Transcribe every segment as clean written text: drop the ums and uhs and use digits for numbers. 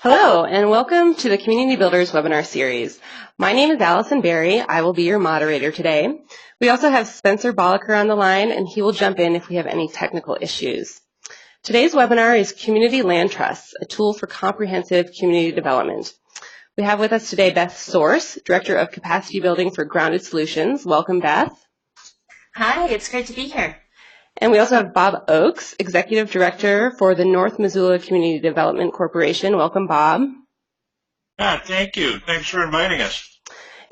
Hello, and welcome to the Community Builders webinar series. My name is Allison Berry. I will be your moderator today. We also have Spencer Bolliker on the line, and he will jump in if we have any technical issues. Today's webinar is Community Land Trusts, a tool for comprehensive community development. We have with us today Beth Source, Director of Capacity Building for Grounded Solutions. Welcome, Beth. Hi, it's great to be here. And we also have Bob Oaks, Executive Director for the North Missoula Community Development Corporation. Welcome, Bob. Thank you. Thanks for inviting us.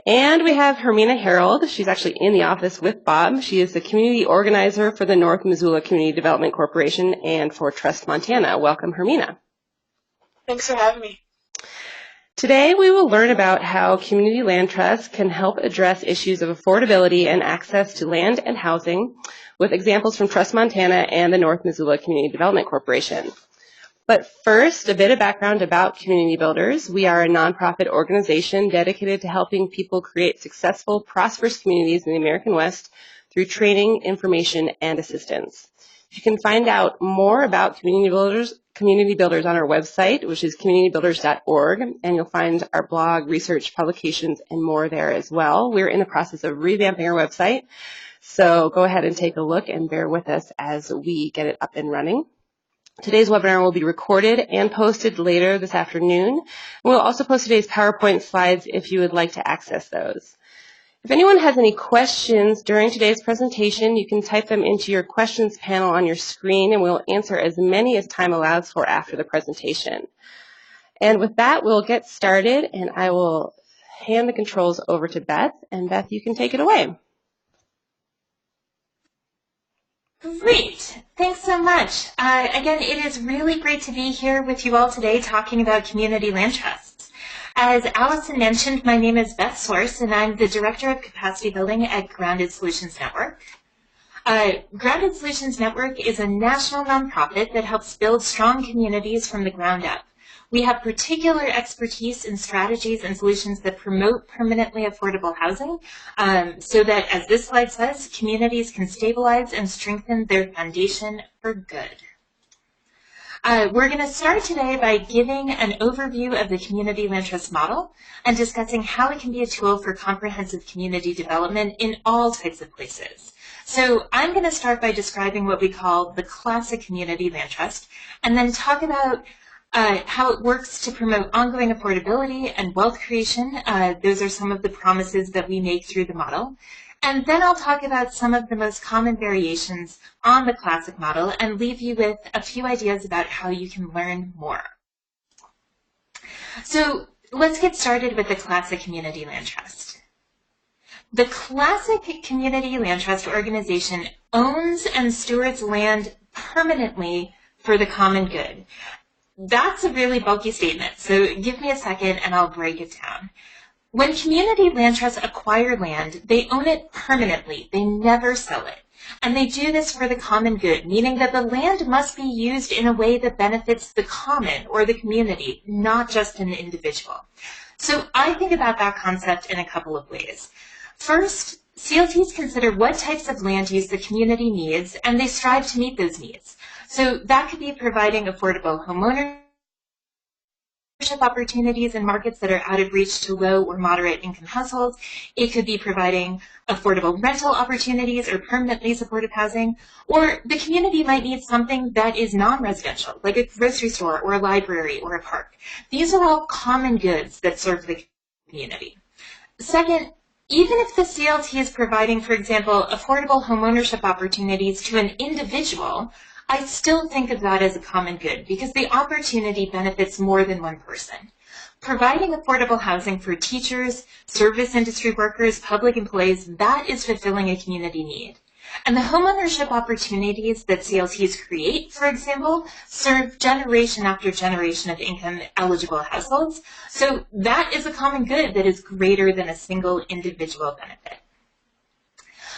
And we have Hermina Harold. She's actually in the office with Bob. She is the Community Organizer for the North Missoula Community Development Corporation and for Trust Montana. Welcome, Hermina. Thanks for having me. Today, we will learn about how community land trusts can help address issues of affordability and access to land and housing with examples from Trust Montana and the North Missoula Community Development Corporation. But first, a bit of background about Community Builders. We are a nonprofit organization dedicated to helping people create successful, prosperous communities in the American West through training, information, and assistance. You can find out more about Community Builders on our website, which is communitybuilders.org, and you'll find our blog, research, publications, and more there as well. We're in the process of revamping our website, so go ahead and take a look and bear with us as we get it up and running. Today's webinar will be recorded and posted later this afternoon. We'll also post today's PowerPoint slides if you would like to access those. If anyone has any questions during today's presentation, you can type them into your questions panel on your screen, and we'll answer as many as time allows for after the presentation. And with that, we'll get started, and I will hand the controls over to Beth. And Beth, you can take it away. Great. Thanks so much. Again, it is really great to be here with you all today talking about community land trusts. As Allison mentioned, my name is Beth Source, and I'm the Director of Capacity Building at Grounded Solutions Network. Grounded Solutions Network is a national nonprofit that helps build strong communities from the ground up. We have particular expertise in strategies and solutions that promote permanently affordable housing so that, as this slide says, communities can stabilize and strengthen their foundation for good. We're going to start today by giving an overview of the community land trust model and discussing how it can be a tool for comprehensive community development in all types of places. So I'm going to start by describing what we call the classic community land trust, and then talk about how it works to promote ongoing affordability and wealth creation. Those are some of the promises that we make through the model. And then I'll talk about some of the most common variations on the classic model and leave you with a few ideas about how you can learn more. So let's get started with the classic community land trust. The classic community land trust organization owns and stewards land permanently for the common good. That's a really bulky statement, so give me a second and I'll break it down. When community land trusts acquire land, they own it permanently. They never sell it. And they do this for the common good, meaning that the land must be used in a way that benefits the common or the community, not just an individual. So I think about that concept in a couple of ways. First, CLTs consider what types of land use the community needs, and they strive to meet those needs. So that could be providing affordable homeownership opportunities in markets that are out of reach to low or moderate income households. It could be providing affordable rental opportunities or permanently supportive housing, or the community might need something that is non-residential, like a grocery store or a library or a park. These are all common goods that serve the community. Second, even if the CLT is providing, for example, affordable homeownership opportunities to an individual, I still think of that as a common good because the opportunity benefits more than one person. Providing affordable housing for teachers, service industry workers, public employees, that is fulfilling a community need. And the homeownership opportunities that CLTs create, for example, serve generation after generation of income-eligible households. So that is a common good that is greater than a single individual benefit.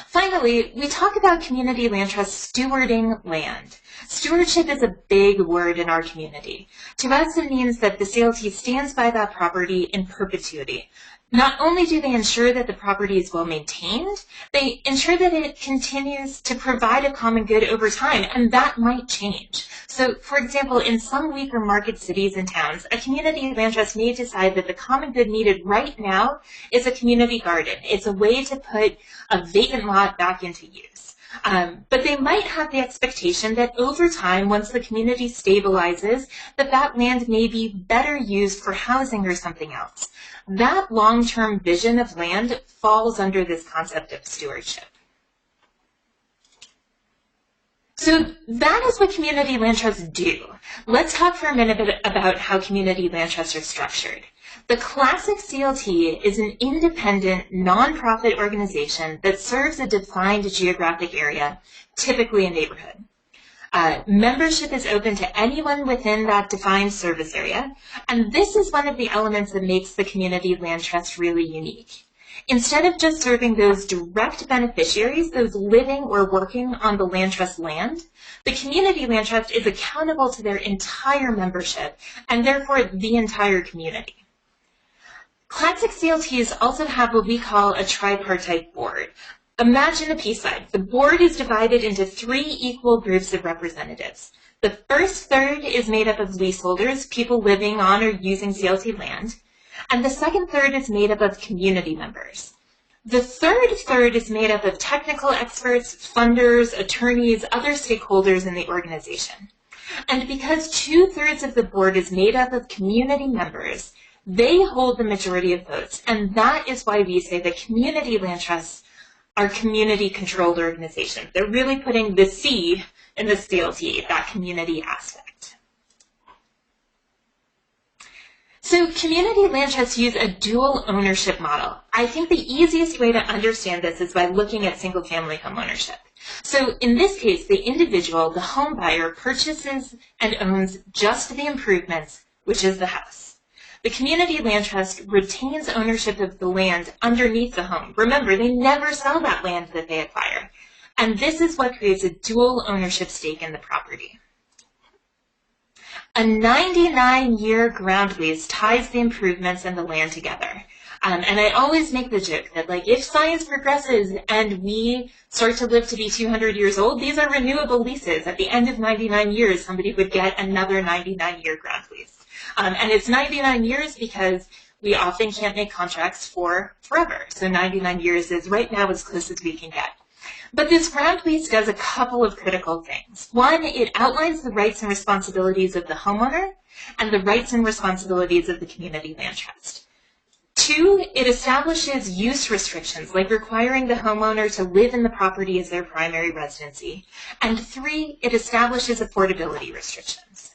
Finally, we talk about community land trusts stewarding land. Stewardship is a big word in our community. To us, it means that the CLT stands by that property in perpetuity. Not only do they ensure that the property is well maintained, they ensure that it continues to provide a common good over time, and that might change. So, for example, in some weaker market cities and towns, a community land trust may decide that the common good needed right now is a community garden. It's a way to put a vacant lot back into use. But they might have the expectation that over time, once the community stabilizes, that land may be better used for housing or something else. That long-term vision of land falls under this concept of stewardship. So that is what community land trusts do. Let's talk for a minute about how community land trusts are structured. The Classic CLT is an independent, nonprofit organization that serves a defined geographic area, typically a neighborhood. Membership is open to anyone within that defined service area, and this is one of the elements that makes the community land trust really unique. Instead of just serving those direct beneficiaries, those living or working on the land trust land, the community land trust is accountable to their entire membership, and therefore the entire community. Classic CLTs also have what we call a tripartite board. Imagine a peace sign. The board is divided into 3 equal groups of representatives. The first third is made up of leaseholders, people living on or using CLT land, and the second third is made up of community members. The third third is made up of technical experts, funders, attorneys, other stakeholders in the organization. And because 2/3 of the board is made up of community members, they hold the majority of votes, and that is why we say that community land trusts are community-controlled organizations. They're really putting the C in the CLT, that community aspect. So community land trusts use a dual ownership model. I think the easiest way to understand this is by looking at single-family home ownership. So in this case, the individual, the home buyer, purchases and owns just the improvements, which is the house. The community land trust retains ownership of the land underneath the home. Remember, they never sell that land that they acquire. And this is what creates a dual ownership stake in the property. A 99-year ground lease ties the improvements and the land together. And I always make the joke that, like, if science progresses and we start to live to be 200 years old, these are renewable leases. At the end of 99 years, somebody would get another 99-year ground lease. And it's 99 years because we often can't make contracts for forever. So 99 years is right now as close as we can get. But this ground lease does a couple of critical things. One, it outlines the rights and responsibilities of the homeowner and the rights and responsibilities of the community land trust. 2, it establishes use restrictions, like requiring the homeowner to live in the property as their primary residency. And 3, it establishes affordability restrictions.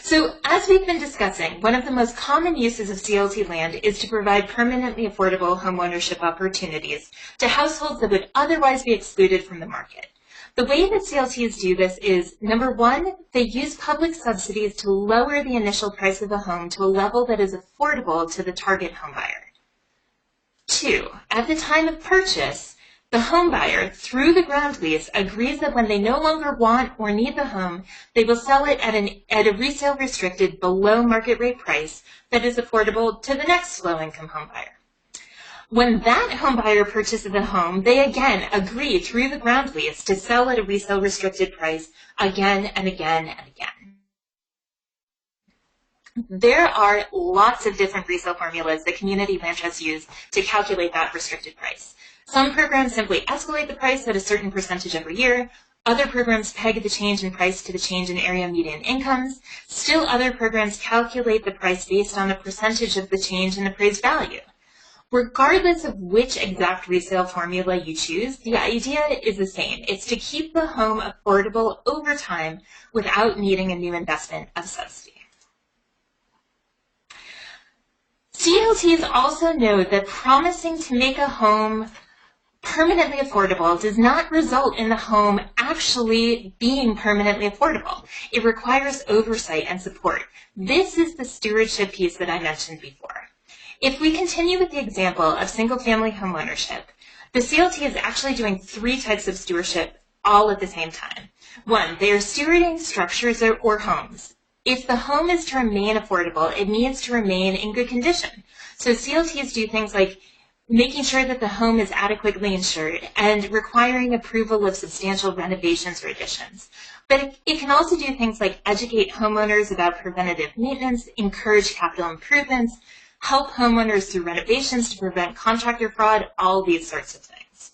So as we've been discussing, one of the most common uses of CLT land is to provide permanently affordable homeownership opportunities to households that would otherwise be excluded from the market. The way that CLTs do this is, number 1, they use public subsidies to lower the initial price of a home to a level that is affordable to the target homebuyer. 2, at the time of purchase, the home buyer, through the ground lease, agrees that when they no longer want or need the home, they will sell it at a resale restricted below market rate price that is affordable to the next low-income home buyer. When that home buyer purchases the home, they again agree through the ground lease to sell at a resale restricted price again and again and again. There are lots of different resale formulas that community land trusts use to calculate that restricted price. Some programs simply escalate the price at a certain percentage every year. Other programs peg the change in price to the change in area median incomes. Still other programs calculate the price based on a percentage of the change in appraised value. Regardless of which exact resale formula you choose, the idea is the same. It's to keep the home affordable over time without needing a new investment of subsidy. CLTs also note that promising to make a home permanently affordable does not result in the home actually being permanently affordable. It requires oversight and support. This is the stewardship piece that I mentioned before. If we continue with the example of single-family home ownership, the CLT is actually doing 3 types of stewardship all at the same time. 1, they are stewarding structures or homes if the home is to remain affordable, it needs to remain in good condition. So CLTs do things like making sure that the home is adequately insured and requiring approval of substantial renovations or additions. But it can also do things like educate homeowners about preventative maintenance, encourage capital improvements, help homeowners through renovations to prevent contractor fraud, all these sorts of things.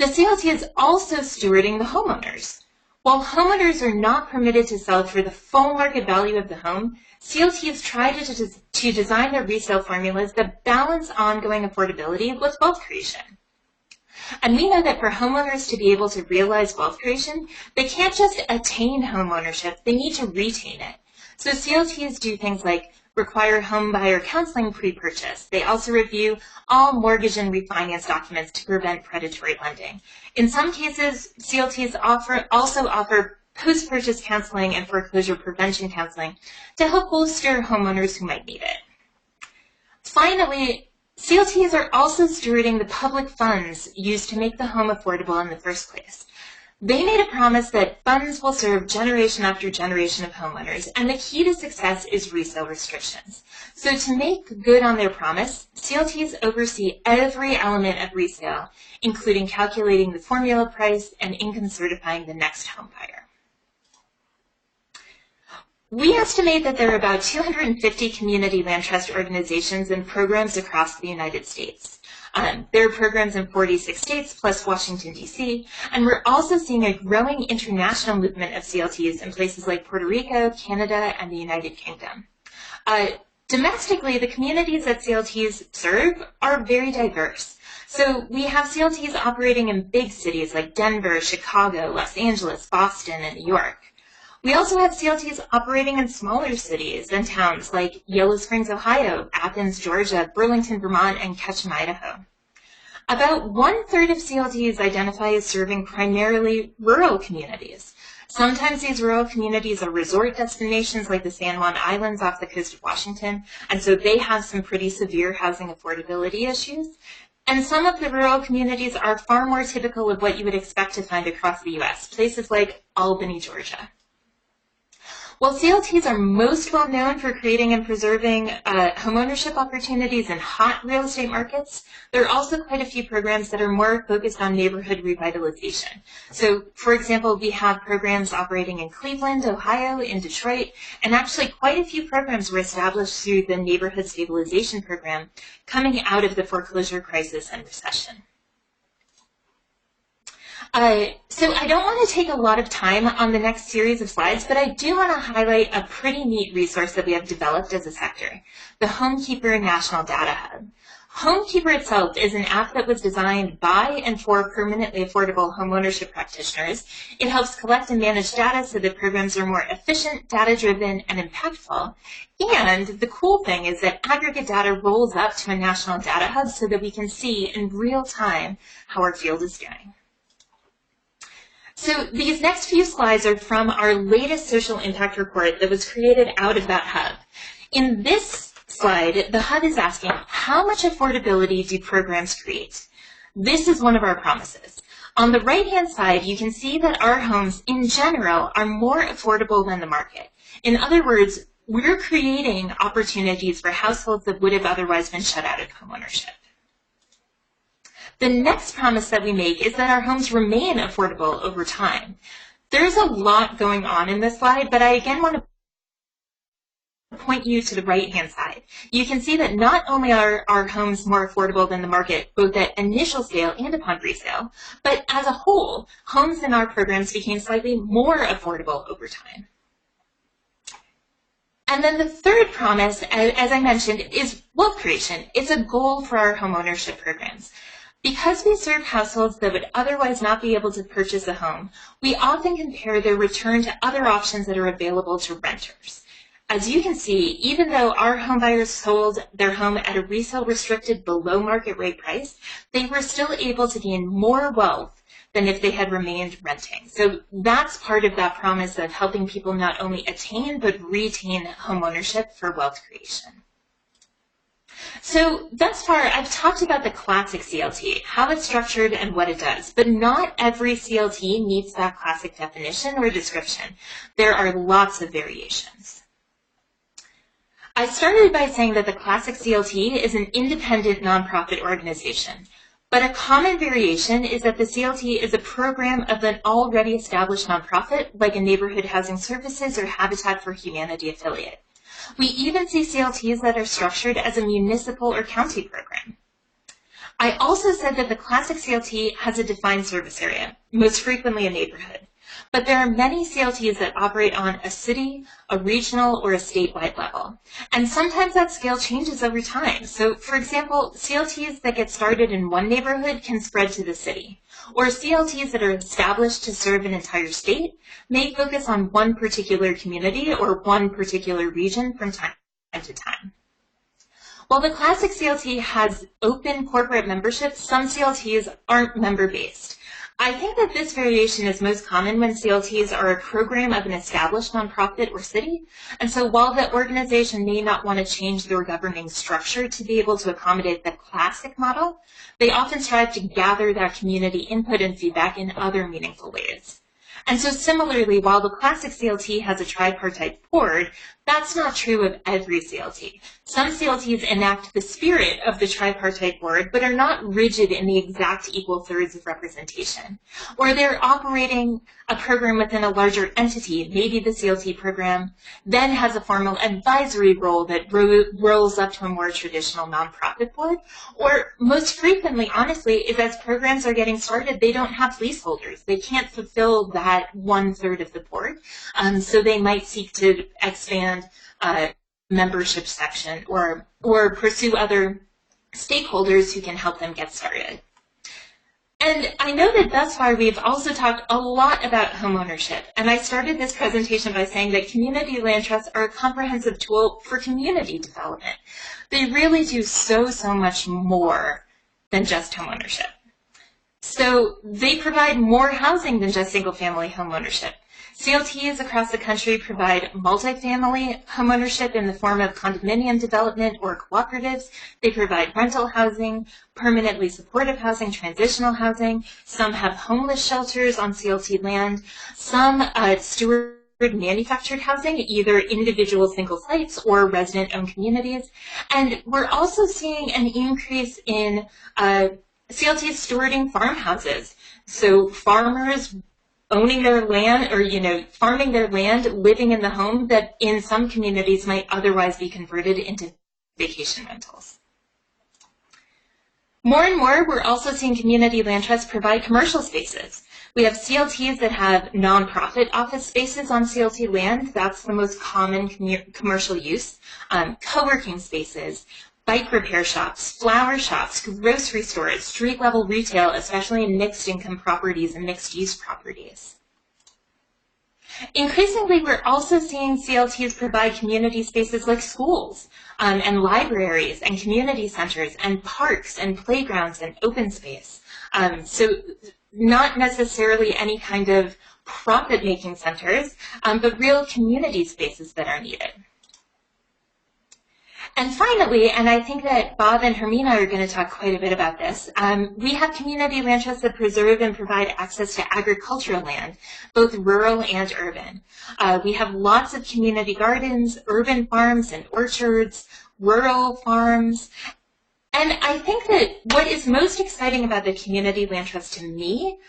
The CLT is also stewarding the homeowners. While homeowners are not permitted to sell for the full market value of the home, CLTs try to design their resale formulas that balance ongoing affordability with wealth creation. And we know that for homeowners to be able to realize wealth creation, they can't just attain home ownership, they need to retain it. So CLTs do things like require home buyer counseling pre-purchase. They also review all mortgage and refinance documents to prevent predatory lending. In some cases, CLTs also offer post-purchase counseling and foreclosure prevention counseling to help bolster homeowners who might need it. Finally, CLTs are also stewarding the public funds used to make the home affordable in the first place. They made a promise that funds will serve generation after generation of homeowners, and the key to success is resale restrictions. So to make good on their promise, CLTs oversee every element of resale, including calculating the formula price and income certifying the next home buyer. We estimate that there are about 250 community land trust organizations and programs across the United States. There are programs in 46 states plus Washington, D.C., and we're also seeing a growing international movement of CLTs in places like Puerto Rico, Canada, and the United Kingdom. Domestically, the communities that CLTs serve are very diverse. So we have CLTs operating in big cities like Denver, Chicago, Los Angeles, Boston, and New York. We also have CLTs operating in smaller cities and towns like Yellow Springs, Ohio, Athens, Georgia, Burlington, Vermont, and Ketchum, Idaho. About 1/3 of CLTs identify as serving primarily rural communities. Sometimes these rural communities are resort destinations like the San Juan Islands off the coast of Washington, and so they have some pretty severe housing affordability issues. And some of the rural communities are far more typical of what you would expect to find across the U.S., places like Albany, Georgia. While CLTs are most well known for creating and preserving homeownership opportunities in hot real estate markets, there are also quite a few programs that are more focused on neighborhood revitalization. So, for example, we have programs operating in Cleveland, Ohio, in Detroit, and actually quite a few programs were established through the Neighborhood Stabilization Program coming out of the foreclosure crisis and recession. So I don't want to take a lot of time on the next series of slides, but I do want to highlight a pretty neat resource that we have developed as a sector, the Homekeeper National Data Hub. Homekeeper itself is an app that was designed by and for permanently affordable homeownership practitioners. It helps collect and manage data so that programs are more efficient, data-driven, and impactful. And the cool thing is that aggregate data rolls up to a national data hub so that we can see in real time how our field is doing. So these next few slides are from our latest social impact report that was created out of that hub. In this slide, the hub is asking, how much affordability do programs create? This is one of our promises. On the right-hand side, you can see that our homes in general are more affordable than the market. In other words, we're creating opportunities for households that would have otherwise been shut out of homeownership. The next promise that we make is that our homes remain affordable over time. There's a lot going on in this slide, but I again want to point you to the right-hand side. You can see that not only are our homes more affordable than the market, both at initial sale and upon resale, but as a whole, homes in our programs became slightly more affordable over time. And then the third promise, as I mentioned, is wealth creation. It's a goal for our homeownership programs. Because we serve households that would otherwise not be able to purchase a home, we often compare their return to other options that are available to renters. As you can see, even though our homebuyers sold their home at a resale restricted below market rate price, they were still able to gain more wealth than if they had remained renting. So that's part of that promise of helping people not only attain but retain homeownership for wealth creation. So thus far, I've talked about the classic CLT, how it's structured and what it does, but not every CLT meets that classic definition or description. There are lots of variations. I started by saying that the Classic CLT is an independent nonprofit organization, but a common variation is that the CLT is a program of an already established nonprofit, like a Neighborhood Housing Services or Habitat for Humanity affiliate. We even see CLTs that are structured as a municipal or county program. I also said that the Classic CLT has a defined service area, most frequently a neighborhood. But there are many CLTs that operate on a city, a regional, or a statewide level. And sometimes that scale changes over time. So, for example, CLTs that get started in one neighborhood can spread to the city. Or CLTs that are established to serve an entire state may focus on one particular community or one particular region from time to time. While the Classic CLT has open corporate membership, some CLTs aren't member-based. I think that this variation is most common when CLTs are a program of an established nonprofit or city, and so while the organization may not want to change their governing structure to be able to accommodate the Classic model, they often strive to gather that community input and feedback in other meaningful ways. And so similarly, while the Classic CLT has a tripartite board, that's not true of every CLT. Some CLTs enact the spirit of the tripartite board, but are not rigid in the exact equal thirds of representation. Or they're operating a program within a larger entity, maybe the CLT program, then has a formal advisory role that rolls up to a more traditional nonprofit board. Or most frequently, honestly, is as programs are getting started, they don't have leaseholders. They can't fulfill that 1/3 of the board. So they might seek to expand membership section or pursue other stakeholders who can help them get started. And I know that thus far we've also talked a lot about homeownership, and I started this presentation by saying that community land trusts are a comprehensive tool for community development. They really do so much more than just homeownership. So they provide more housing than just single-family homeownership. CLTs across the country provide multifamily homeownership in the form of condominium development or cooperatives. They provide rental housing, permanently supportive housing, transitional housing. Some have homeless shelters on CLT land. Some steward manufactured housing, either individual single sites or resident-owned communities. And we're also seeing an increase in CLTs stewarding farmhouses. So farmers owning their land or, farming their land, living in the home that in some communities might otherwise be converted into vacation rentals. More and more, we're also seeing community land trusts provide commercial spaces. We have CLTs that have nonprofit office spaces on CLT land. That's the most common commercial use. Co-working spaces, bike repair shops, flower shops, grocery stores, street-level retail, especially in mixed-income properties and mixed-use properties. Increasingly, we're also seeing CLTs provide community spaces like schools and libraries and community centers and parks and playgrounds and open space. So not necessarily any kind of profit-making centers, but real community spaces that are needed. And finally, and I think that Bob and Hermina are going to talk quite a bit about this, we have community land trusts that preserve and provide access to agricultural land, both rural and urban. We have lots of community gardens, urban farms and orchards, rural farms. And I think that what is most exciting about the community land trust to me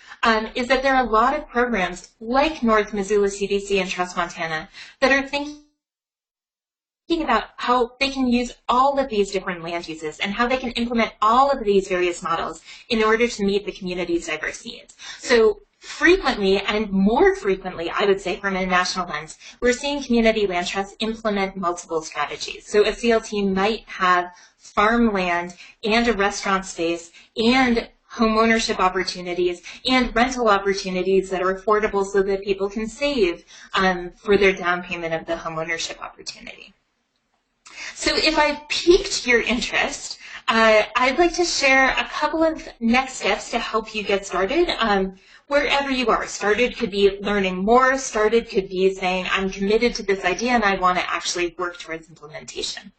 is that there are a lot of programs like North Missoula CDC and Trust Montana that are thinking about how they can use all of these different land uses and how they can implement all of these various models in order to meet the community's diverse needs. So frequently, and more frequently, I would say from a national lens, we're seeing community land trusts implement multiple strategies. So a CLT might have farmland and a restaurant space and homeownership opportunities and rental opportunities that are affordable so that people can save for their down payment of the homeownership opportunity. So if I've piqued your interest, I'd like to share a couple of next steps to help you get started wherever you are. Started could be learning more. Started could be saying, I'm committed to this idea and I want to actually work towards implementation.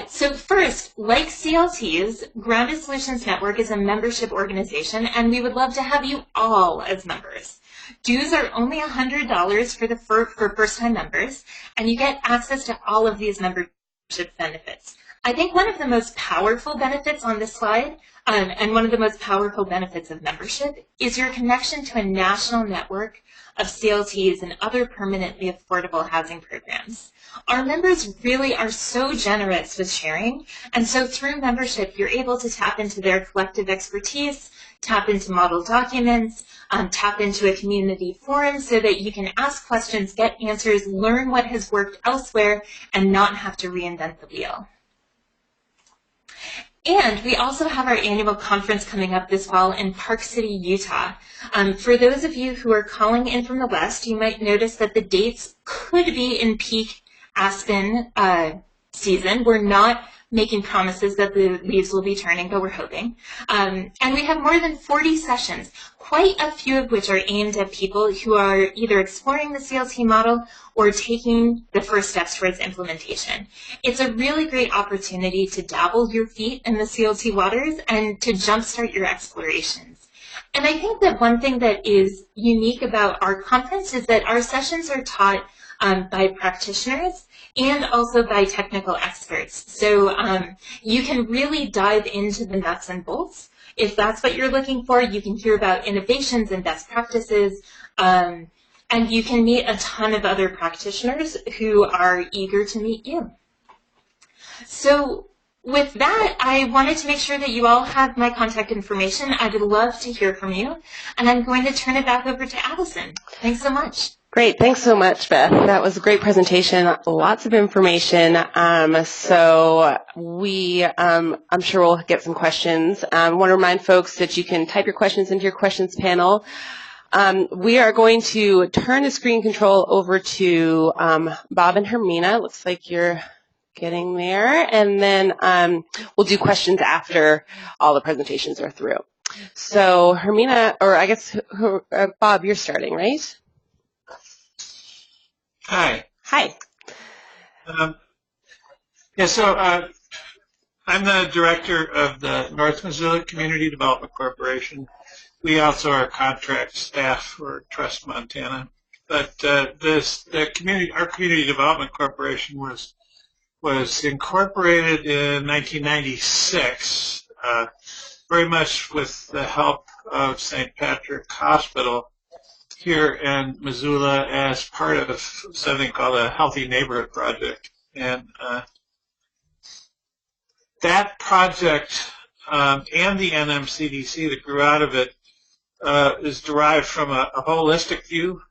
So first, like CLTs, Grounded Solutions Network is a membership organization, and we would love to have you all as members. Dues are only $100 for first-time members, and you get access to all of these membership benefits. I think one of the most powerful benefits on this slide, and one of the most powerful benefits of membership, is your connection to a national network of CLTs and other permanently affordable housing programs. Our members really are so generous with sharing, and so through membership, you're able to tap into their collective expertise, tap into model documents, tap into a community forum so that you can ask questions, get answers, learn what has worked elsewhere, and not have to reinvent the wheel. And we also have our annual conference coming up this fall in Park City, Utah. For those of you who are calling in from the West, you might notice that the dates could be in peak aspen season. We're not making promises that the leaves will be turning, but we're hoping. And we have more than 40 sessions, quite a few of which are aimed at people who are either exploring the CLT model or taking the first steps towards implementation. It's a really great opportunity to dabble your feet in the CLT waters and to jumpstart your explorations. And I think that one thing that is unique about our conference is that our sessions are taught by practitioners and also by technical experts. So you can really dive into the nuts and bolts. If that's what you're looking for, you can hear about innovations and best practices, and you can meet a ton of other practitioners who are eager to meet you. So with that, I wanted to make sure that you all have my contact information. I would love to hear from you, and I'm going to turn it back over to Allison. Thanks so much. Great. Thanks so much, Beth. That was a great presentation. Lots of information. So I'm sure we'll get some questions. I want to remind folks that you can type your questions into your questions panel. We are going to turn the screen control over to Bob and Hermina. Looks like you're getting there. And then we'll do questions after all the presentations are through. So Hermina, or I guess Bob, you're starting, right? Hi. Hi. I'm the director of the North Missoula Community Development Corporation. We also are contract staff for Trust Montana. But our Community Development Corporation was incorporated in 1996, very much with the help of St. Patrick Hospital here in Missoula as part of something called a Healthy Neighborhood Project. And that project and the NMCDC that grew out of it is derived from a holistic view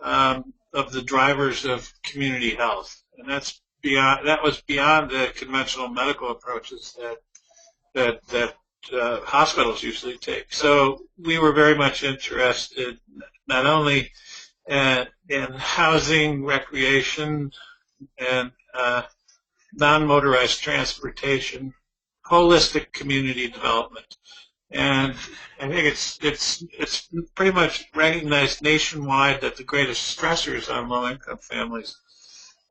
of the drivers of community health. And that was beyond the conventional medical approaches that hospitals usually take. So we were very much interested not only in housing, recreation, and non-motorized transportation, holistic community development. And I think it's pretty much recognized nationwide that the greatest stressors on low-income families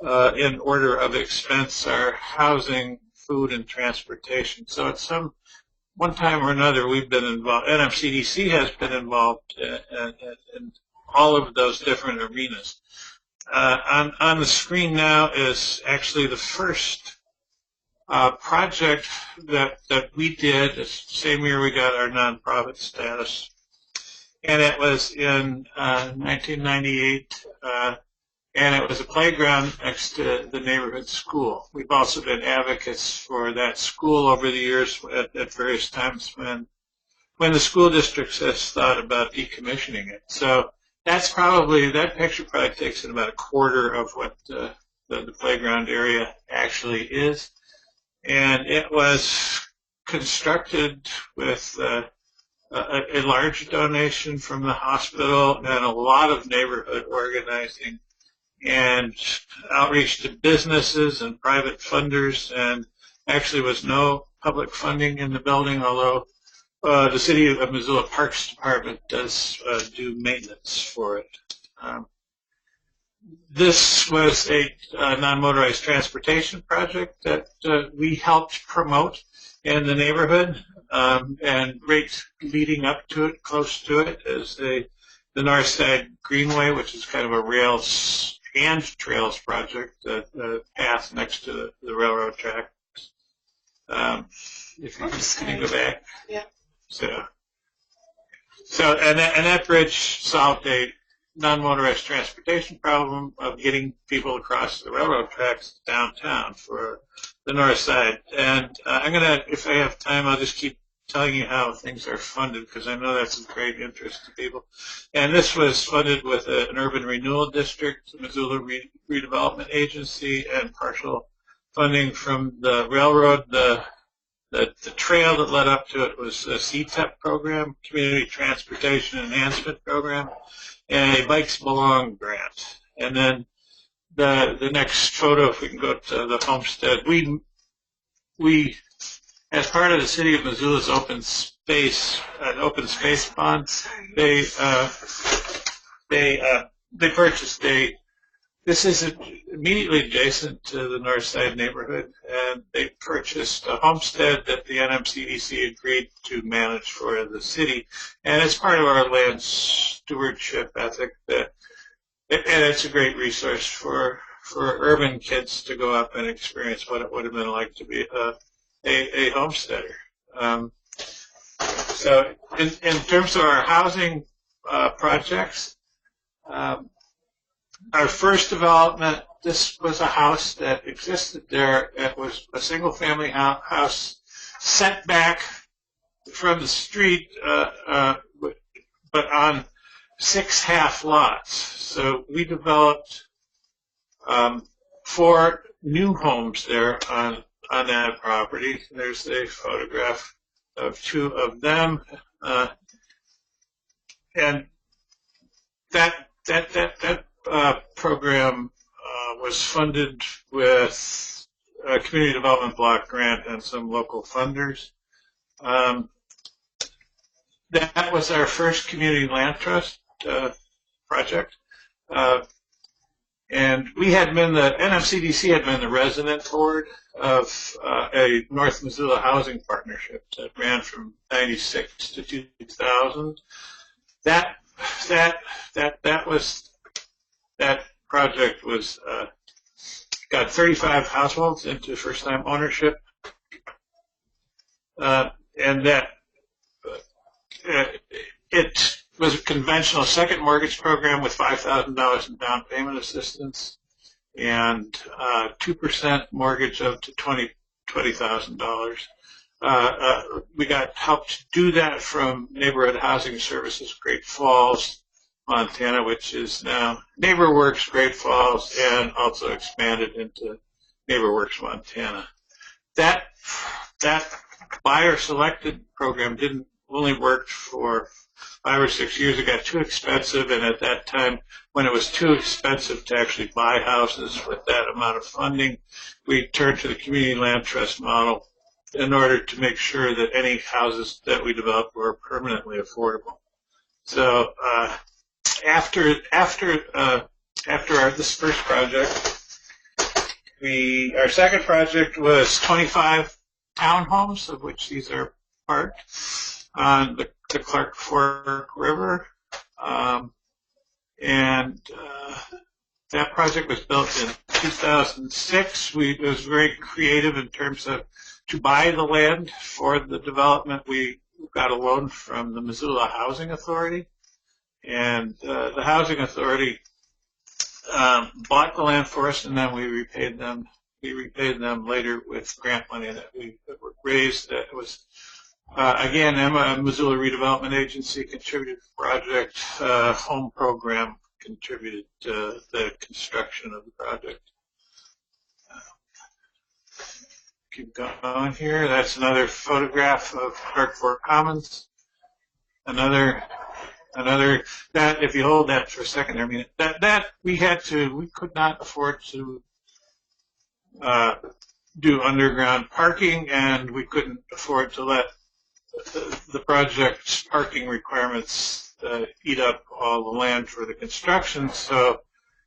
in order of expense are housing, food, and transportation. So at one time or another, we've been involved, NMCDC has been involved in all of those different arenas. On the screen now is actually the first project that we did. It's the same year we got our nonprofit status. And it was in 1998, and it was a playground next to the neighborhood school. We've also been advocates for that school over the years at various times when the school district has thought about decommissioning it. So that picture probably takes in about a quarter of what the playground area actually is. And it was constructed with a large donation from the hospital and a lot of neighborhood organizing and outreach to businesses and private funders, and actually was no public funding in the building, although the City of Missoula Parks Department does do maintenance for it. This was a non-motorized transportation project that we helped promote in the neighborhood, and right leading up to it, close to it, is the North Side Greenway, which is kind of a rails and trails project, the path next to the railroad track. If you can go back. Yeah. So and that bridge solved a non-motorized transportation problem of getting people across the railroad tracks downtown for the north side. And I'm gonna, if I have time, I'll just keep telling you how things are funded, because I know that's of great interest to people. And this was funded with an urban renewal district, the Missoula Redevelopment Agency, and partial funding from the railroad. The trail that led up to it was a CTEP program, Community Transportation Enhancement Program, and a Bikes Belong grant. And then the next photo, if we can go to the homestead, we as part of the city of Missoula's open space fund, they purchased this is immediately adjacent to the North Side neighborhood, and they purchased a homestead that the NMCDC agreed to manage for the city. And it's part of our land stewardship ethic and it's a great resource for urban kids to go up and experience what it would have been like to be a homesteader. So in terms of our housing projects, our first development, this was a house that existed there. It was a single-family house set back from the street, but on 6 half lots. So we developed 4 new homes there on that property. There's a photograph of 2 of them, and that program was funded with a community development block grant and some local funders. That was our first community land trust project. And we had been the NMCDC had been the resident board of a North Missoula housing partnership that ran from '96 to 2000. That project was got 35 households into first-time ownership, and that it was a conventional second mortgage program with $5,000 in down payment assistance and 2% mortgage up to $20,000. We got helped do that from Neighborhood Housing Services Great Falls, Montana, which is now NeighborWorks Great Falls, and also expanded into NeighborWorks Montana. That buyer-selected program only worked for 5 or 6 years. It got too expensive, and at that time, when it was too expensive to actually buy houses with that amount of funding, we turned to the community land trust model in order to make sure that any houses that we developed were permanently affordable. So after this first project, our second project was 25 townhomes, of which these are part, on the Clark Fork River. That project was built in 2006. It was very creative in terms of to buy the land for the development. We got a loan from the Missoula Housing Authority, and the Housing Authority bought the land for us, and then we repaid them. We repaid them later with grant money that we raised. That was again, a Missoula Redevelopment Agency contributed to the project. Home Program contributed to the construction of the project. Keep going here. That's another photograph of Clark Fork Commons. Another that, if you hold that for a second, I mean that we could not afford to do underground parking, and we couldn't afford to let the project's parking requirements eat up all the land for the construction. So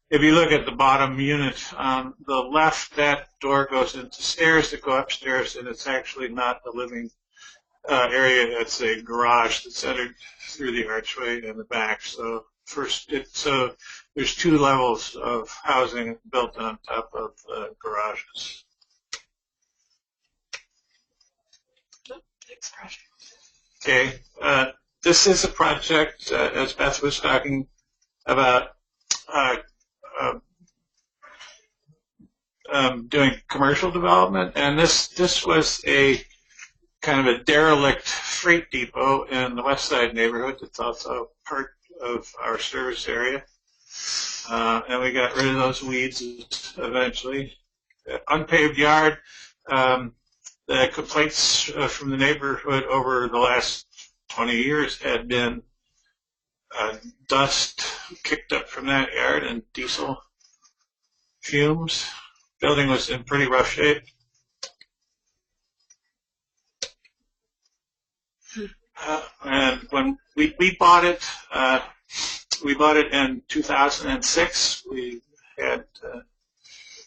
if you look at the bottom unit on the left, that door goes into stairs that go upstairs, and it's actually not the living area. It's a garage that's entered through the archway in the back. So so there's 2 levels of housing built on top of garages. Okay, this is a project, as Beth was talking about, doing commercial development, and this was a kind of a derelict freight depot in the West Side neighborhood. It's also part of our service area, and we got rid of those weeds eventually. Unpaved yard. The complaints from the neighborhood over the last 20 years had been dust kicked up from that yard and diesel fumes. Building was in pretty rough shape. And when we bought it in 2006.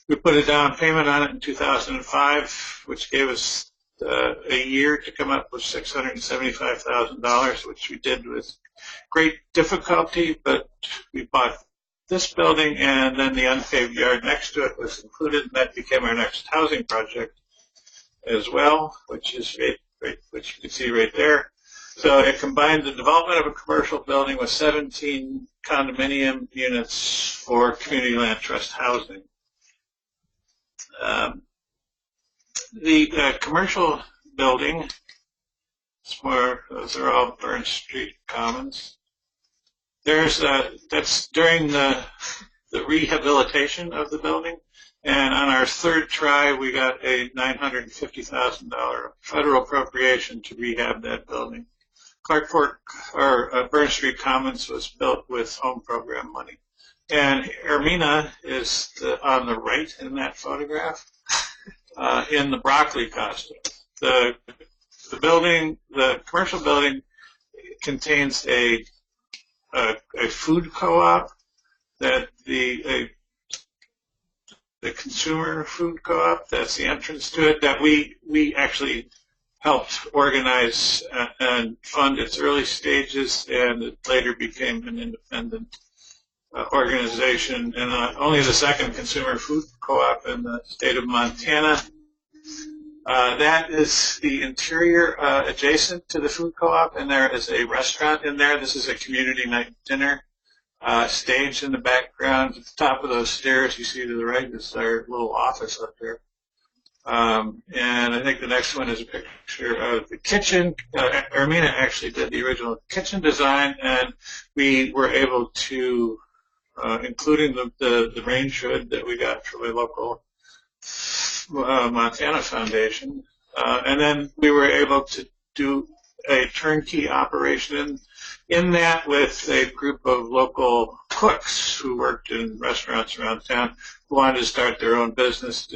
We put a down payment on it in 2005, which gave us a year to come up with $675,000, which we did with great difficulty. But we bought this building, and then the unpaved yard next to it was included, and that became our next housing project as well, which is which you can see right there. So it combined the development of a commercial building with 17 condominium units for community land trust housing. The commercial building, those are all Burn Street Commons. That's during the rehabilitation of the building, and on our 3rd try, we got a $950,000 federal appropriation to rehab that building. Burn Street Commons was built with home program money. And Hermina is on the right in that photograph, in the broccoli costume. The commercial building contains a food co-op, that the consumer food co-op, that's the entrance to it, that we actually helped organize and fund its early stages, and it later became an independent organization, and only the 2nd consumer food co-op in the state of Montana. That is the interior adjacent to the food co-op, and there is a restaurant in there. This is a community night dinner stage in the background. At the top of those stairs you see to the right is our little office up there. And I think the next one is a picture of the kitchen. Hermina actually did the original kitchen design, and we were able to, including the range hood that we got from a local Montana foundation, and then we were able to do a turnkey operation in that with a group of local cooks who worked in restaurants around town, who wanted to start their own business,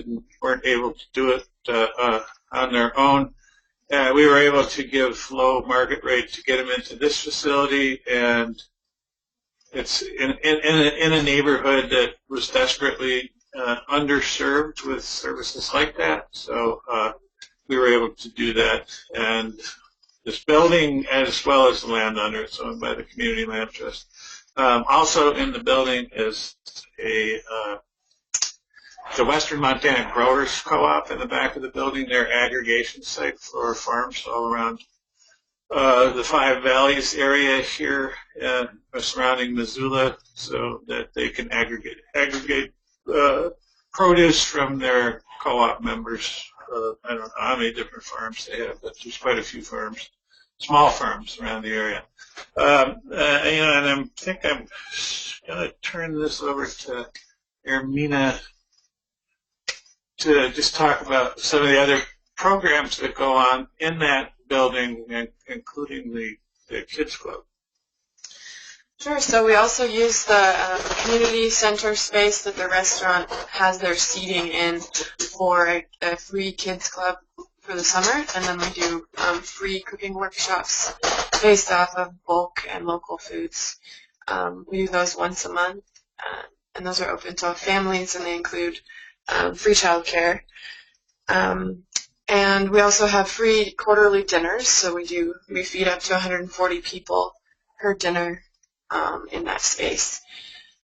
weren't able to do it on their own. We were able to give low market rate to get them into this facility, and it's in a neighborhood that was desperately underserved with services like that. So we were able to do that, and this building, as well as the land under it, is owned by the Community Land Trust. Also in the building is the Western Montana Growers Co-op in the back of the building, their aggregation site for farms all around the Five Valleys area here surrounding Missoula, so that they can aggregate produce from their co-op members. I don't know how many different farms they have, but there's quite a few farms, small farms around the area. And I think I'm going to turn this over to Hermina to just talk about some of the other programs that go on in that building, including the Kids Club. Sure. So we also use the community center space that the restaurant has their seating in for a free kids club for the summer, and then we do free cooking workshops based off of bulk and local foods. We do those once a month, and those are open to families, and they include free childcare. And we also have free quarterly dinners, so we feed up to 140 people per dinner in that space.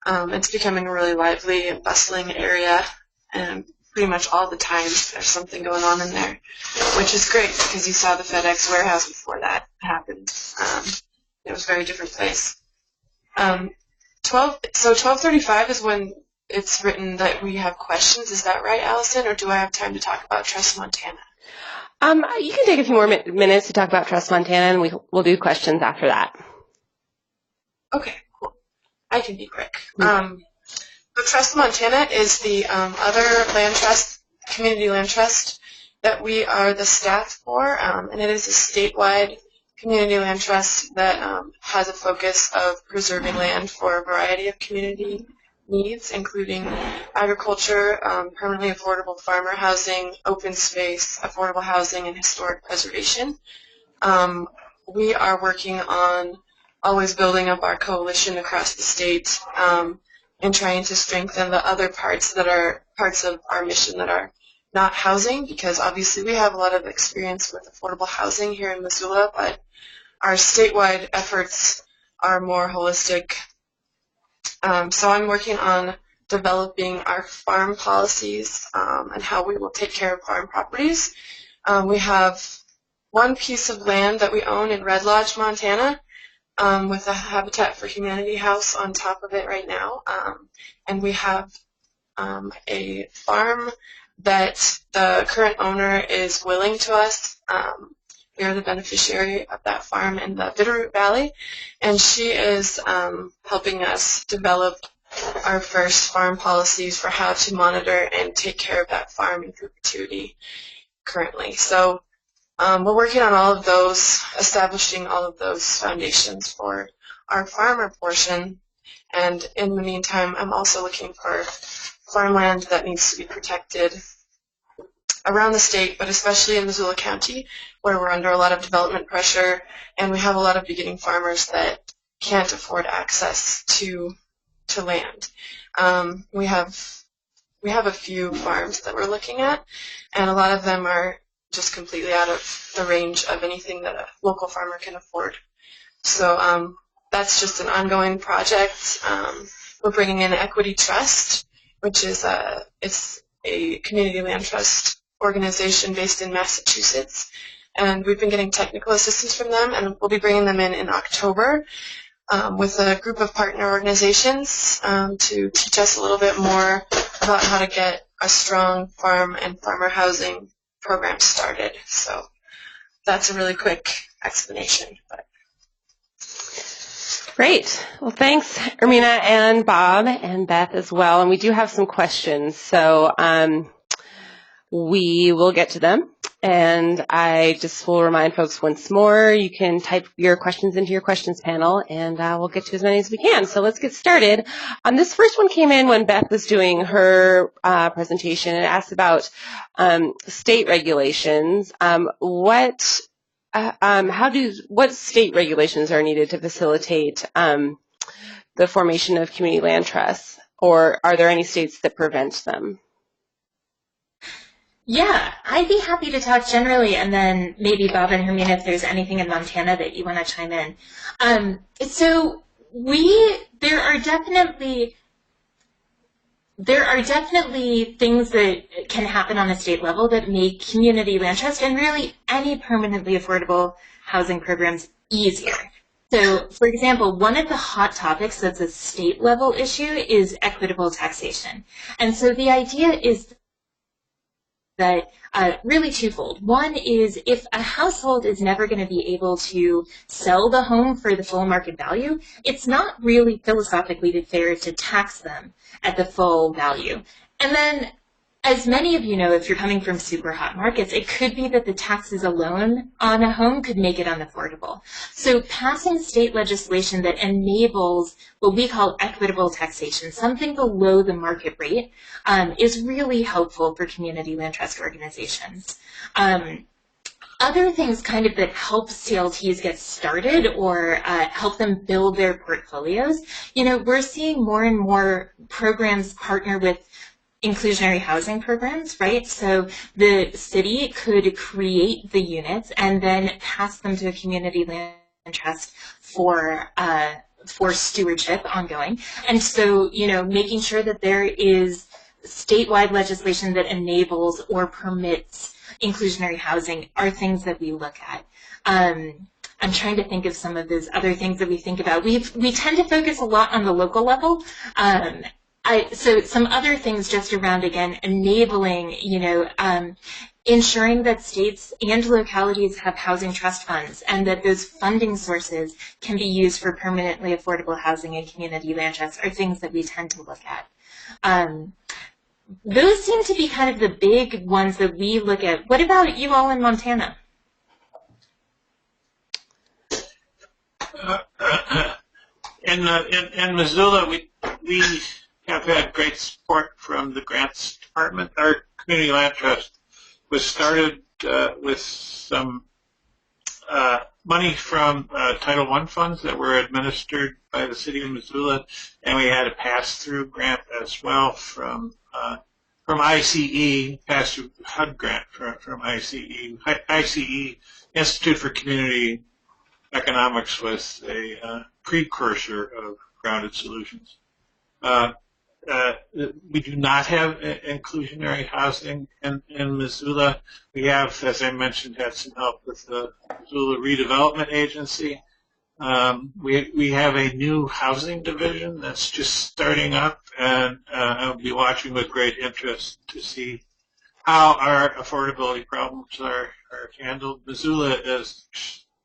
It's becoming a really lively and bustling area, and pretty much all the time there's something going on in there, which is great because you saw the FedEx warehouse before that happened. It was a very different place. 12:35 is when it's written that we have questions. Is that right, Allison, or do I have time to talk about Trust Montana? You can take a few more minutes to talk about Trust Montana, and we'll do questions after that. Okay, cool. I can be quick. So Trust Montana is the other land trust, community land trust, that we are the staff for, and it is a statewide community land trust that has a focus of preserving land for a variety of community needs, including agriculture, permanently affordable farmer housing, open space, affordable housing, and historic preservation. We are working on always building up our coalition across the state and trying to strengthen the other parts that are parts of our mission that are not housing, because obviously we have a lot of experience with affordable housing here in Missoula, but our statewide efforts are more holistic. So I'm working on developing our farm policies and how we will take care of farm properties. We have one piece of land that we own in Red Lodge, Montana, with a Habitat for Humanity house on top of it right now. And we have a farm that the current owner is willing to us. We are the beneficiary of that farm in the Bitterroot Valley, and she is helping us develop our first farm policies for how to monitor and take care of that farm in perpetuity currently. So we're working on all of those, establishing all of those foundations for our farmer portion, and in the meantime, I'm also looking for farmland that needs to be protected around the state, but especially in Missoula County, where we're under a lot of development pressure, and we have a lot of beginning farmers that can't afford access to land. We have a few farms that we're looking at, and a lot of them are just completely out of the range of anything that a local farmer can afford. So that's just an ongoing project. We're bringing in Equity Trust, which is it's a community land trust organization based in Massachusetts, and we've been getting technical assistance from them, and we'll be bringing them in October with a group of partner organizations to teach us a little bit more about how to get a strong farm and farmer housing program started. So that's a really quick explanation. But. Great. Well, thanks, Hermina and Bob and Beth as well. And we do have some questions, so we will get to them. And I just will remind folks once more, you can type your questions into your questions panel, and we'll get to as many as we can. So let's get started. This first one came in when Beth was doing her presentation, and asked about state regulations. What state regulations are needed to facilitate the formation of community land trusts, or are there any states that prevent them? Yeah, I'd be happy to talk generally, and then maybe Bob and Hermina, if there's anything in Montana that you want to chime in. So there are definitely things that can happen on a state level that make community land trust and really any permanently affordable housing programs easier. So, for example, one of the hot topics that's a state level issue is equitable taxation. And so the idea is that really twofold. One is if a household is never going to be able to sell the home for the full market value, it's not really philosophically fair to tax them at the full value. And then, as many of you know, if you're coming from super hot markets, it could be that the taxes alone on a home could make it unaffordable. So passing state legislation that enables what we call equitable taxation, something below the market rate, is really helpful for community land trust organizations. Other things kind of that help CLTs get started or help them build their portfolios, we're seeing more and more programs partner with inclusionary housing programs, right? So the city could create the units and then pass them to a community land trust for for stewardship ongoing. And so, making sure that there is statewide legislation that enables or permits inclusionary housing are things that we look at. I'm trying to think of some of those other things that we think about. We tend to focus a lot on the local level. So some other things just around, again, enabling, ensuring that states and localities have housing trust funds and that those funding sources can be used for permanently affordable housing and community land trusts are things that we tend to look at. Those seem to be kind of the big ones that we look at. What about you all in Montana? In Missoula, we have had great support from the grants department. Our community land trust was started with some money from Title I funds that were administered by the city of Missoula, and we had a pass-through grant as well from ICE, pass-through HUD grant from ICE. ICE, Institute for Community Economics, was a precursor of grounded solutions. We do not have inclusionary housing in Missoula. We have, as I mentioned, had some help with the Missoula Redevelopment Agency. We have a new housing division that's just starting up, and I'll be watching with great interest to see how our affordability problems are handled. Missoula is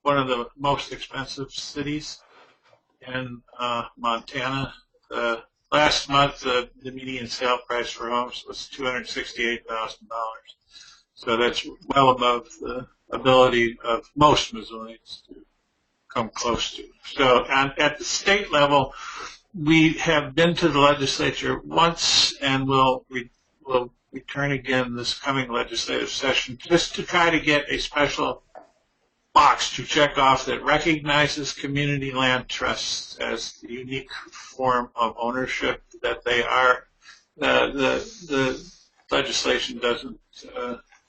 one of the most expensive cities in Montana. Last month, the median sale price for homes was $268,000. So that's well above the ability of most Missoulians to come close to. So at the state level, we have been to the legislature once, and we'll return again this coming legislative session just to try to get a special box to check off that recognizes community land trusts as the unique form of ownership that they are. The legislation doesn't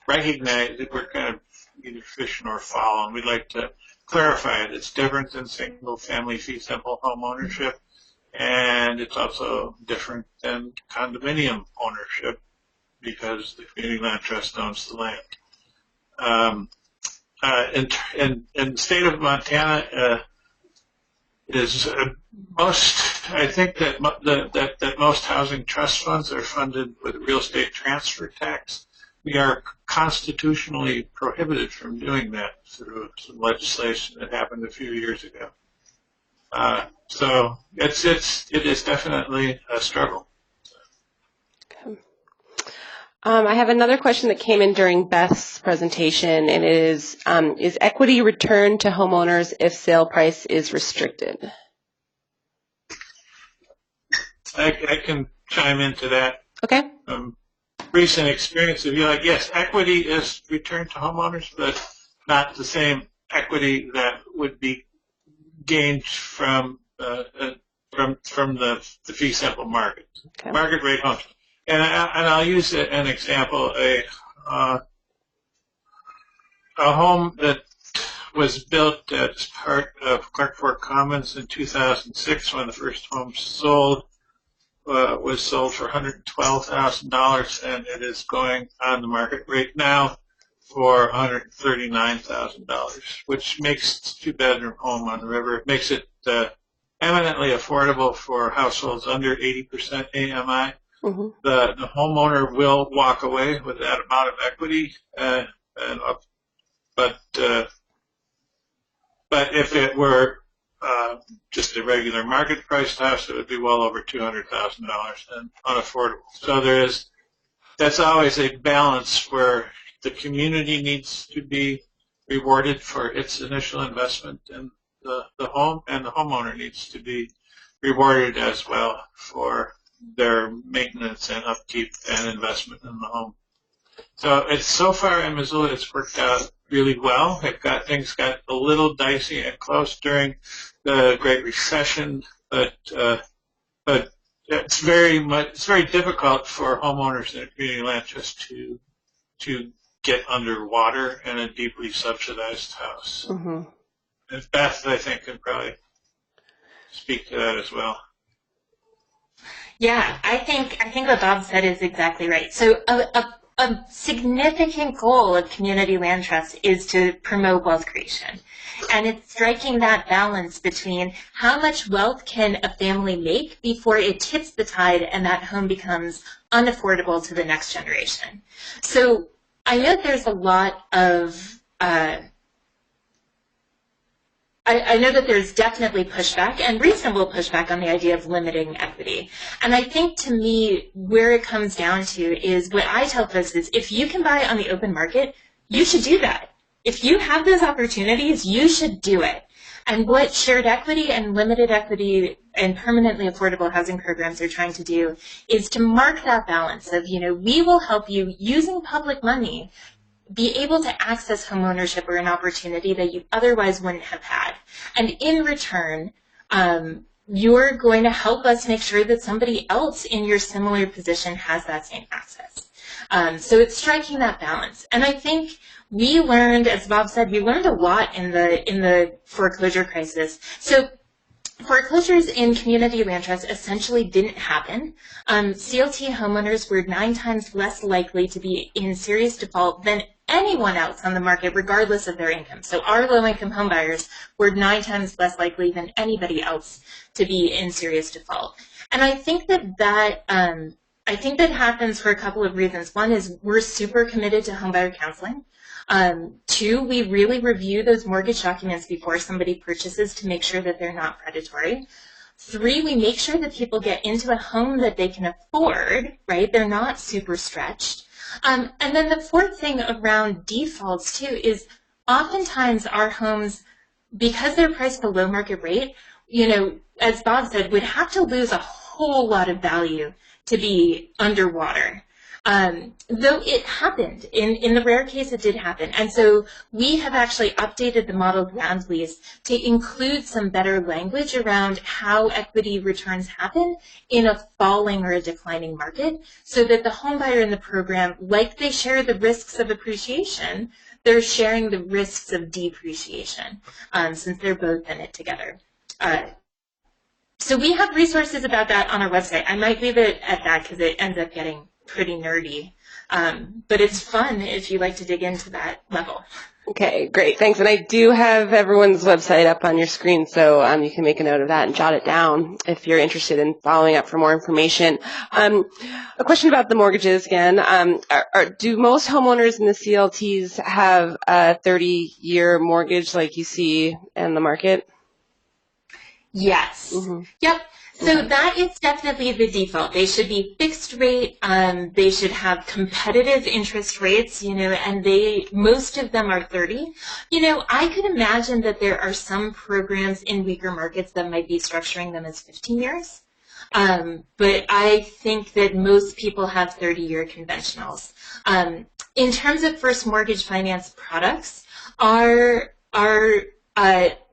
recognize that we're kind of either fish nor fowl, and we'd like to clarify it. It's different than single-family fee simple home ownership, and it's also different than condominium ownership because the community land trust owns the land. In the state of Montana, is most. I think that that most housing trust funds are funded with a real estate transfer tax. We are constitutionally prohibited from doing that through some legislation that happened a few years ago. So it is definitely a struggle. Okay. I have another question that came in during Beth's presentation, and it is equity returned to homeowners if sale price is restricted? I can chime into that. Okay. Recent experience, if you like, yes, equity is returned to homeowners, but not the same equity that would be gained from the fee simple market, Okay. market rate homes. And I'll use an example, a home that was built as part of Clark Fork Commons in 2006 when the first home sold, was sold for $112,000, and it is going on the market rate now for $139,000, which makes a two-bedroom home on the river. It makes it eminently affordable for households under 80% AMI. Mm-hmm. The homeowner will walk away with that amount of equity, but if it were just a regular market priced house, it would be well over $200,000 and unaffordable. So that's always a balance where the community needs to be rewarded for its initial investment in the home, and the homeowner needs to be rewarded as well for their maintenance and upkeep and investment in the home. So so far in Missoula, it's worked out really well. Things got a little dicey and close during the Great Recession, but it's very difficult for homeowners in a community land trust to get underwater in a deeply subsidized house. Mm-hmm. And Beth, I think, can probably speak to that as well. Yeah, I think what Bob said is exactly right. So a significant goal of community land trust is to promote wealth creation. And it's striking that balance between how much wealth can a family make before it tips the tide and that home becomes unaffordable to the next generation. So I know there's a lot of I know that there's definitely pushback and reasonable pushback on the idea of limiting equity. And I think to me, where it comes down to is what I tell folks is if you can buy on the open market, you should do that. If you have those opportunities, you should do it. And what shared equity and limited equity and permanently affordable housing programs are trying to do is to mark that balance of, we will help you using public money be able to access homeownership or an opportunity that you otherwise wouldn't have had. And in return, you're going to help us make sure that somebody else in your similar position has that same access. So it's striking that balance. And I think we learned, as Bob said, we learned a lot in the foreclosure crisis. So foreclosures in community land trust essentially didn't happen. CLT homeowners were 9 times less likely to be in serious default than anyone else on the market, regardless of their income. So our low-income homebuyers were 9 times less likely than anybody else to be in serious default. And I think that happens for a couple of reasons. One is we're super committed to homebuyer counseling. 2, we really review those mortgage documents before somebody purchases to make sure that they're not predatory. 3, we make sure that people get into a home that they can afford, right? They're not super stretched. And then the 4th thing around defaults, too, is oftentimes our homes, because they're priced below market rate, as Bob said, would have to lose a whole lot of value to be underwater. Though it happened. In the rare case, it did happen. And so we have actually updated the model ground lease to include some better language around how equity returns happen in a falling or a declining market so that the home buyer in the program, like they share the risks of appreciation, they're sharing the risks of depreciation since they're both in it together. So we have resources about that on our website. I might leave it at that because it ends up getting pretty nerdy, but it's fun if you like to dig into that level. Okay, great, thanks. And I do have everyone's website up on your screen, so you can make a note of that and jot it down if you're interested in following up for more information. A question about the mortgages again. Do most homeowners in the CLTs have a 30-year mortgage like you see in the market? Yes. Mm-hmm. Yep. So that is definitely the default. They should be fixed rate. They should have competitive interest rates, and most of them are 30. I could imagine that there are some programs in weaker markets that might be structuring them as 15 years. But I think that most people have 30-year conventionals. In terms of first mortgage finance products, our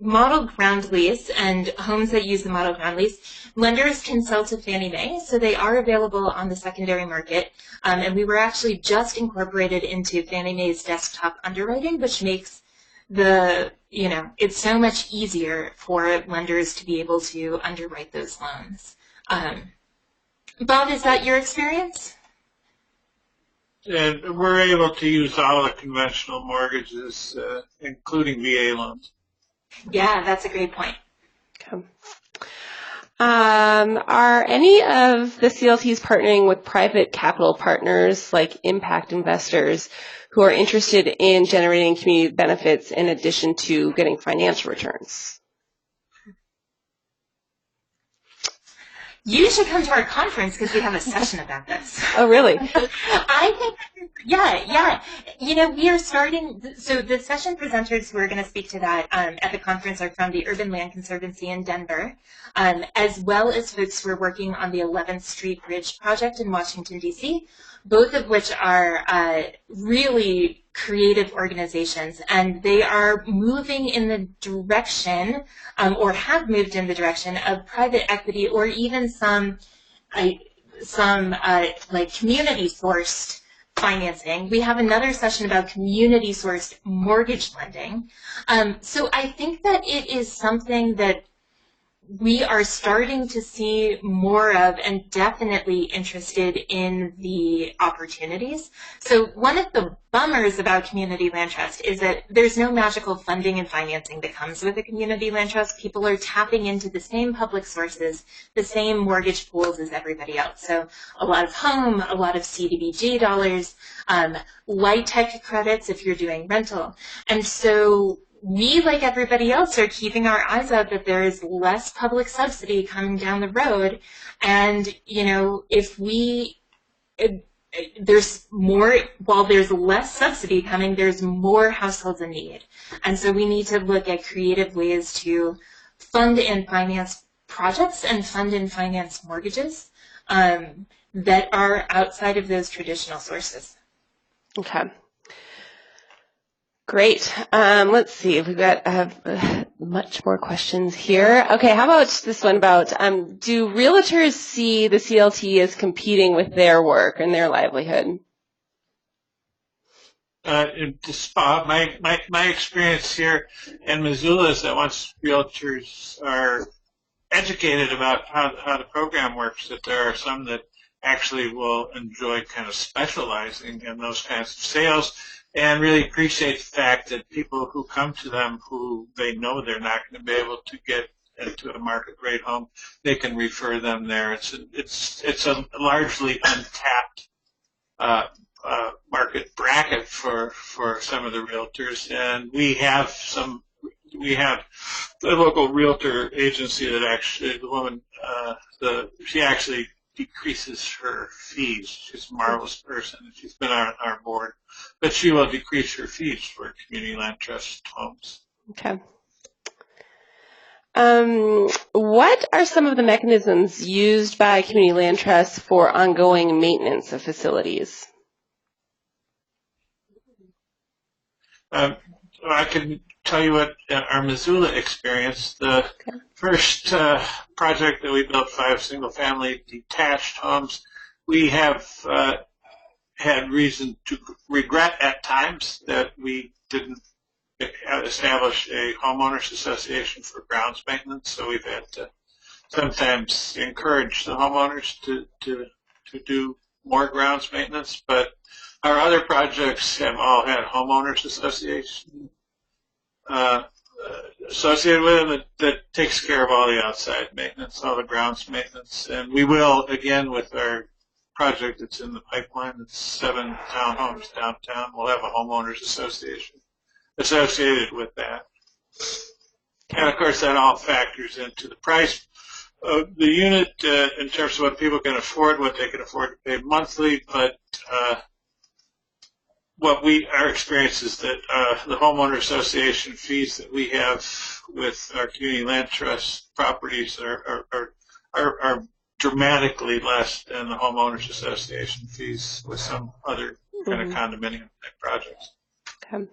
model ground lease and homes that use the model ground lease, lenders can sell to Fannie Mae, so they are available on the secondary market. And we were actually just incorporated into Fannie Mae's desktop underwriting, which makes it's so much easier for lenders to be able to underwrite those loans. Bob, is that your experience? And we're able to use all the conventional mortgages, including VA loans. Yeah, that's a great point. Okay. Are any of the CLTs partnering with private capital partners like impact investors who are interested in generating community benefits in addition to getting financial returns? You should come to our conference because we have a session about this. Oh, really? I think, yeah. We are starting, so the session presenters who are going to speak to that at the conference are from the Urban Land Conservancy in Denver, as well as folks who are working on the 11th Street Bridge project in Washington, D.C., both of which are really creative organizations, and they are moving in the direction, or have moved in the direction of private equity, or even some community-sourced financing. We have another session about community-sourced mortgage lending. So I think that it is something that we are starting to see more of and definitely interested in the opportunities. So one of the bummers about community land trust is that there's no magical funding and financing that comes with a community land trust. People are tapping into the same public sources, the same mortgage pools as everybody else. So a lot of home, a lot of CDBG dollars, light tech credits if you're doing rental. And so we, like everybody else, are keeping our eyes out that there is less public subsidy coming down the road. And, you know, if there's more, while there's less subsidy coming, there's more households in need. And so we need to look at creative ways to fund and finance projects and fund and finance mortgages that are outside of those traditional sources. Okay. Great. Let's see if I have much more questions here. Okay, how about this one about, do realtors see the CLT as competing with their work and their livelihood? My experience here in Missoula is that once realtors are educated about how the program works, that there are some that actually will enjoy kind of specializing in those kinds of sales and really appreciate the fact that people who come to them who they know they're not going to be able to get into a market rate home, they can refer them there. It's a largely untapped market bracket for some of the realtors, and we have the local realtor agency that actually, the woman, she actually decreases her fees. She's a marvelous person, and she's been on our board, but she will decrease her fees for community land trust homes. Okay. What are some of the mechanisms used by community land trusts for ongoing maintenance of facilities? I can tell you what our Missoula experience. The first project that we built, 5 single-family detached homes, we have had reason to regret at times that we didn't establish a homeowners association for grounds maintenance. So we've had to sometimes encourage the homeowners to do more grounds maintenance, but our other projects have all had homeowners association associated with them that takes care of all the outside maintenance, all the grounds maintenance. And we will, again, with our project that's in the pipeline, it's 7 townhomes downtown, we'll have a homeowners association associated with that. And, of course, that all factors into the price of the unit in terms of what people can afford, what they can afford to pay monthly, but our experience is that the homeowner association fees that we have with our community land trust properties are dramatically less than the homeowners association fees with some other kind of condominium type projects. Okay.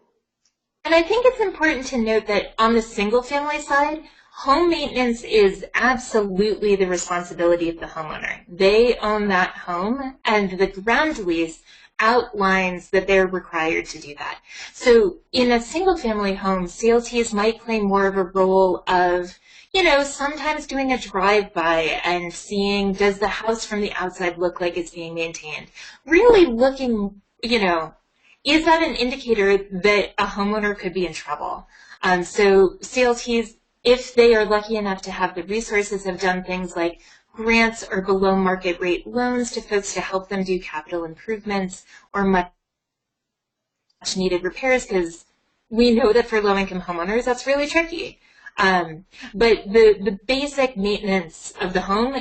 And I think it's important to note that on the single-family side, home maintenance is absolutely the responsibility of the homeowner. They own that home, and the ground lease outlines that they're required to do that. So in a single-family home, CLTs might play more of a role of, you know, sometimes doing a drive-by and seeing, does the house from the outside look like it's being maintained? Really looking, you know, is that an indicator that a homeowner could be in trouble? So CLTs, if they are lucky enough to have the resources, have done things like grants or below market rate loans to folks to help them do capital improvements or much needed repairs, because we know that for low-income homeowners that's really tricky. But the basic maintenance of the home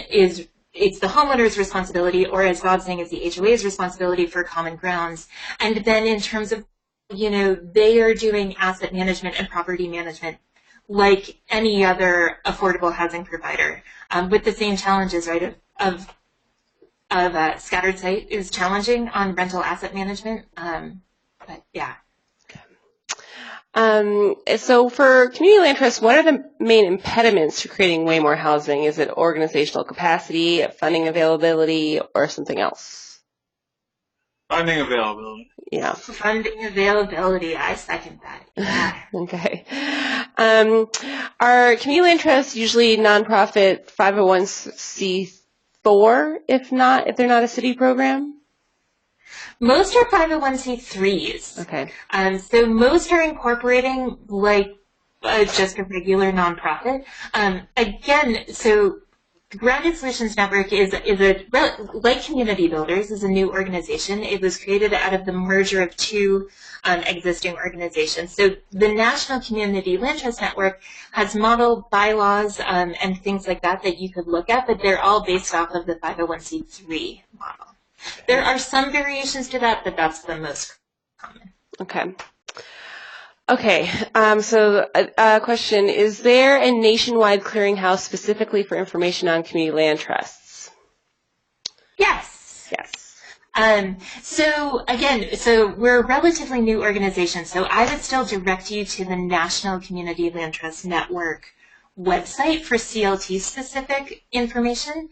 it's the homeowner's responsibility, or as Bob's saying, it's the HOA's responsibility for common grounds. And then in terms of, you know, they are doing asset management and property management like any other affordable housing provider, with the same challenges, right, of scattered site is challenging on rental asset management. But yeah. So for community land trusts, what are the main impediments to creating way more housing? Is it organizational capacity, funding availability, or something else? Funding availability. Yeah. Funding availability, I second that. Yeah. Okay. Are community land trusts usually nonprofit 501c4 if they're not a city program? Most are 501c3s. Okay. So most are incorporating like just a regular nonprofit. Again, so Grounded Solutions Network is like Community Builders, is a new organization. It was created out of the merger of two existing organizations. So the National Community Land Trust Network has model bylaws and things like that you could look at, but they're all based off of the 501c3 model. There are some variations to that, but that's the most common. Okay. Okay, so a question, is there a nationwide clearinghouse specifically for information on community land trusts? Yes. Yes. So we're a relatively new organization, so I would still direct you to the National Community Land Trust Network website for CLT specific information.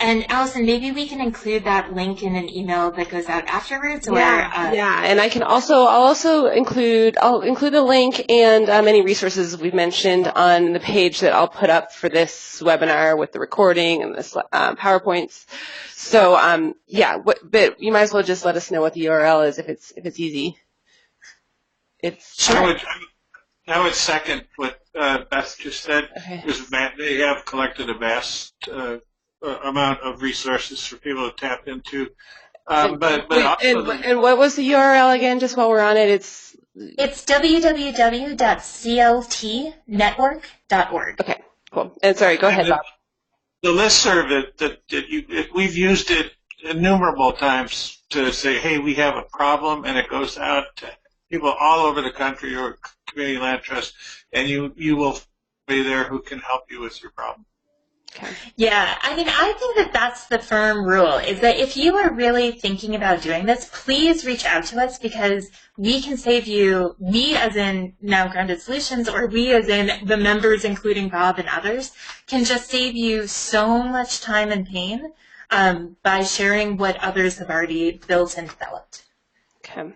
And Allison, maybe we can include that link in an email that goes out afterwards. Or, yeah, and I'll also include the link and any resources we've mentioned on the page that I'll put up for this webinar with the recording and this PowerPoints. So but you might as well just let us know what the URL is if it's easy. I would second what Beth just said. Okay. Because they have collected a vast amount of resources for people to tap into. And what was the URL again, just while we're on it? It's www.cltnetwork.org. Okay, cool. And sorry, go ahead, Bob. The listserv we've used it innumerable times to say, hey, we have a problem, and it goes out to people all over the country or community land trust, and you will be there who can help you with your problem. Okay. Yeah, I mean, I think that's the firm rule, is that if you are really thinking about doing this, please reach out to us, because we can save you, we as in now Grounded Solutions, or we as in the members, including Bob and others, can just save you so much time and pain by sharing what others have already built and developed. Okay.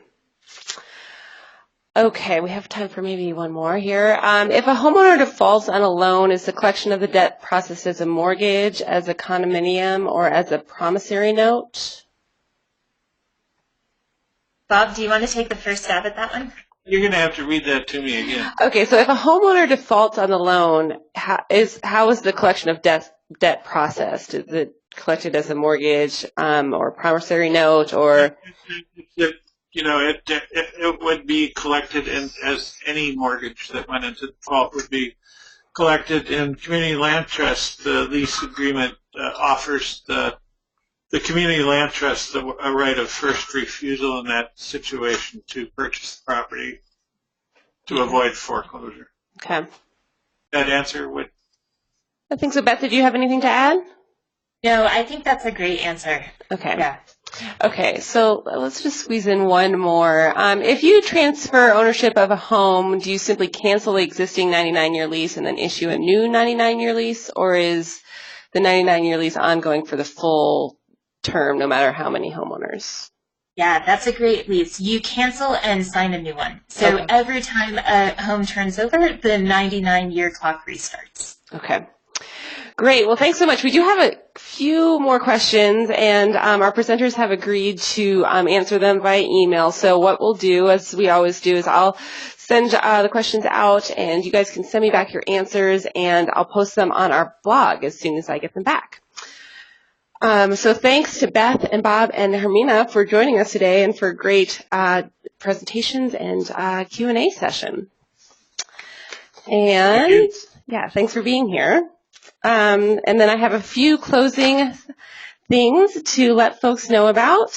Okay, we have time for maybe one more here. If a homeowner defaults on a loan, is the collection of the debt processed as a mortgage, as a condominium, or as a promissory note? Bob, do you want to take the first stab at that one? You're going to have to read that to me again. Okay, so if a homeowner defaults on the loan, how is the collection of debt processed? Is it collected as a mortgage or promissory note, or? It would be collected as any mortgage that went into default would be collected in community land trust. The lease agreement offers the community land trust a right of first refusal in that situation to purchase the property to avoid foreclosure. Okay. That answer would? I think so. Beth, did you have anything to add? No, I think that's a great answer. Okay. Yeah. Okay, so let's just squeeze in one more. If you transfer ownership of a home, do you simply cancel the existing 99-year lease and then issue a new 99-year lease, or is the 99-year lease ongoing for the full term, no matter how many homeowners? Yeah, that's a great lease. You cancel and sign a new one. So Okay. Every time a home turns over, the 99-year clock restarts. Okay. Great. Well, thanks so much. We do have a few more questions, and our presenters have agreed to answer them via email. So what we'll do, as we always do, is I'll send the questions out, and you guys can send me back your answers, and I'll post them on our blog as soon as I get them back. So thanks to Beth and Bob and Hermina for joining us today and for great presentations and Q&A session. And yeah, thanks for being here. And then I have a few closing things to let folks know about.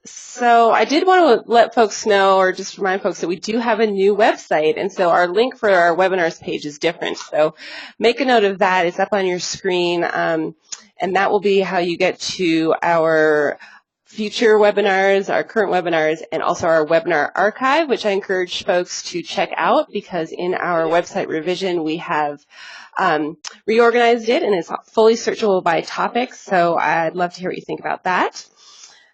So I did want to let folks know, or just remind folks, that we do have a new website, and so our link for our webinars page is different. So make a note of that. It's up on your screen, and that will be how you get to our future webinars, our current webinars, and also our webinar archive, which I encourage folks to check out, because in our website revision we have reorganized it, and it's fully searchable by topics. So I'd love to hear what you think about that.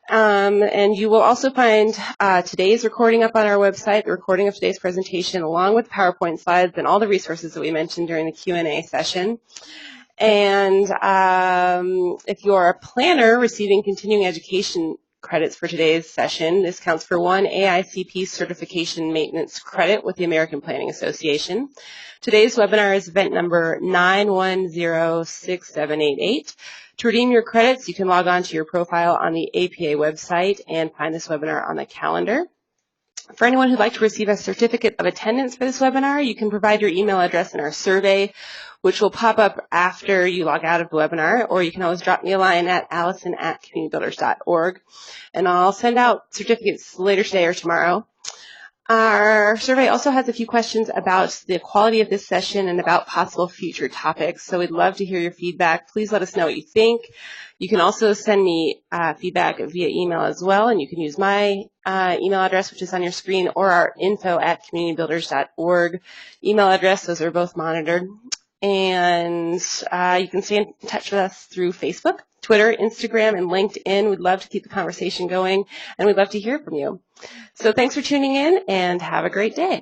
And you will also find today's recording up on our website, the recording of today's presentation, along with PowerPoint slides and all the resources that we mentioned during the Q&A session. And if you are a planner receiving continuing education credits for today's session, this counts for one AICP certification maintenance credit with the American Planning Association. Today's webinar is event number 9106788. To redeem your credits, you can log on to your profile on the APA website and find this webinar on the calendar. For anyone who'd like to receive a certificate of attendance for this webinar, you can provide your email address in our survey, which will pop up after you log out of the webinar, or you can always drop me a line at allison@communitybuilders.org, and I'll send out certificates later today or tomorrow. Our survey also has a few questions about the quality of this session and about possible future topics, so we'd love to hear your feedback. Please let us know what you think. You can also send me feedback via email as well, and you can use my email address, which is on your screen, or our info@communitybuilders.org email address. Those are both monitored. And you can stay in touch with us through Facebook, Twitter, Instagram, and LinkedIn. We'd love to keep the conversation going, and we'd love to hear from you. So thanks for tuning in, and have a great day.